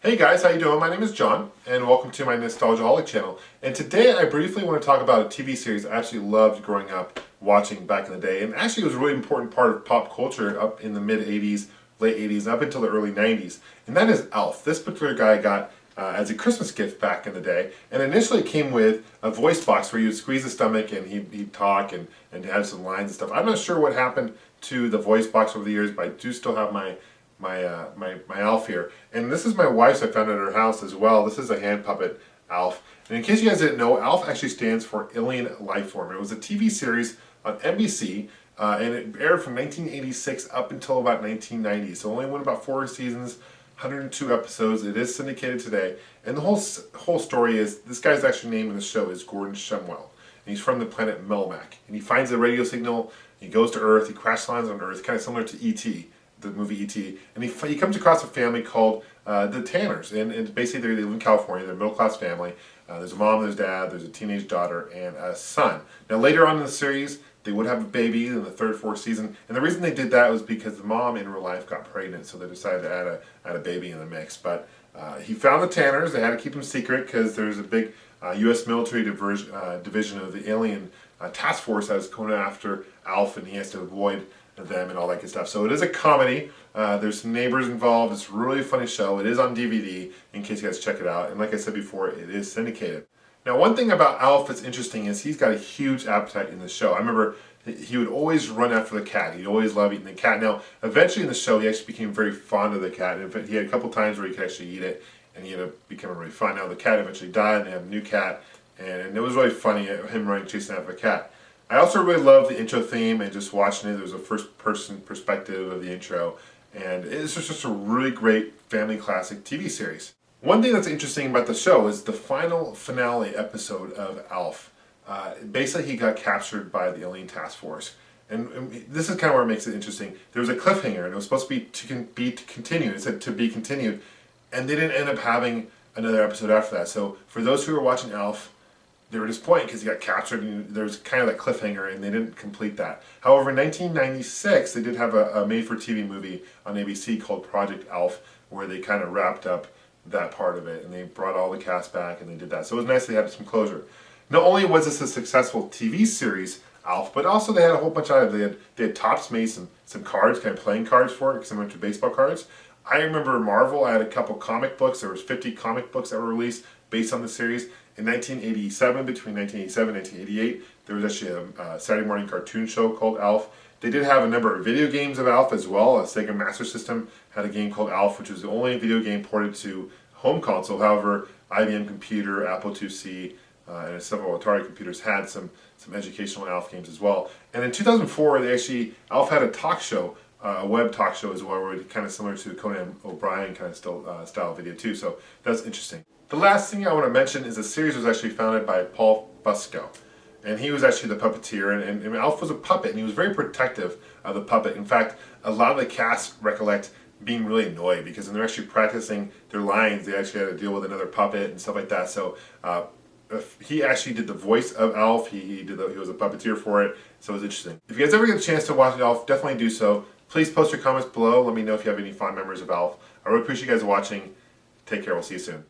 Hey guys, how you doing? My name is John, and welcome to my NEStalgiaholic channel. And today I briefly want to talk about a TV series I absolutely loved growing up watching back in the day. And actually it was a really important part of pop culture up in the mid-80s, late 80s, up until the early 90s. And that is ALF. This particular guy I got as a Christmas gift back in the day. And initially it came with a voice box where you would squeeze the stomach and he'd talk and have some lines and stuff. I'm not sure what happened to the voice box over the years, but I do still have my ALF here. And this is my wife's. I found it at her house as well. This is a hand puppet ALF. And in case you guys didn't know, ALF actually stands for Alien Life Form. It was a TV series on NBC and it aired from 1986 up until about 1990. So only went about 4 seasons, 102 episodes. It is syndicated today. And the whole story is, this guy's actually name in the show is Gordon Shumwell. And he's from the planet Melmac. And he finds a radio signal, he goes to Earth, he crash lands on Earth, kind of similar to E.T., the movie E.T., and he comes across a family called the Tanners, and basically they live in California. They're a middle-class family. There's a mom, there's dad, there's a teenage daughter, and a son. Now later on in the series, they would have a baby in the third, fourth season, and the reason they did that was because the mom in real life got pregnant, so they decided to add a baby in the mix. But he found the Tanners. They had to keep them secret because there's a big U.S. military division of the alien task force that was going after ALF, and he has to avoid them and all that good stuff. So it is a comedy. There's some neighbors involved. It's a really funny show. It is on DVD in case you guys check it out. And like I said before, it is syndicated. Now one thing about ALF that's interesting is he's got a huge appetite in the show. I remember he would always run after the cat. He'd always love eating the cat. Now eventually in the show he actually became very fond of the cat. In fact, he had a couple times where he could actually eat it, and he ended up becoming really fond. Now the cat eventually died and they have a new cat, and it was really funny him running chasing after the cat. I also really love the intro theme and just watching it. There's a first-person perspective of the intro, and it's just a really great family classic TV series. One thing that's interesting about the show is the final finale episode of ALF. Basically, he got captured by the alien task force, and this is kind of where it makes it interesting. There was a cliffhanger, and it was supposed to be to continue. It said to be continued, and they didn't end up having another episode after that. So for those who are watching ALF, they were disappointed because he got captured and there was kind of that cliffhanger and they didn't complete that. However, in 1996, they did have a made-for-TV movie on ABC called Project ALF, where they kind of wrapped up that part of it and they brought all the cast back and they did that. So it was nice they had some closure. Not only was this a successful TV series, ALF, but also they had a whole bunch of items. They had Topps made some cards, kind of playing cards for it, similar to baseball cards. I remember Marvel, I had a couple comic books. There was 50 comic books that were released based on the series. In 1987, between 1987 and 1988, there was actually a Saturday morning cartoon show called ALF. They did have a number of video games of ALF as well. A Sega Master System had a game called ALF, which was the only video game ported to home console. However, IBM Computer, Apple IIc, and several Atari computers had some educational ALF games as well. And in 2004, ALF had a talk show, a web talk show as well, where it kind of similar to Conan O'Brien kind of style video too. So that's interesting. The last thing I want to mention is the series was actually founded by Paul Fusco, and he was actually the puppeteer, and ALF was a puppet, and he was very protective of the puppet. In fact, a lot of the cast recollect being really annoyed because when they're actually practicing their lines, they actually had to deal with another puppet and stuff like that. So he actually did the voice of ALF. He was a puppeteer for it, so it was interesting. If you guys ever get a chance to watch ALF, definitely do so. Please post your comments below. Let me know if you have any fond memories of ALF. I really appreciate you guys watching. Take care. We'll see you soon.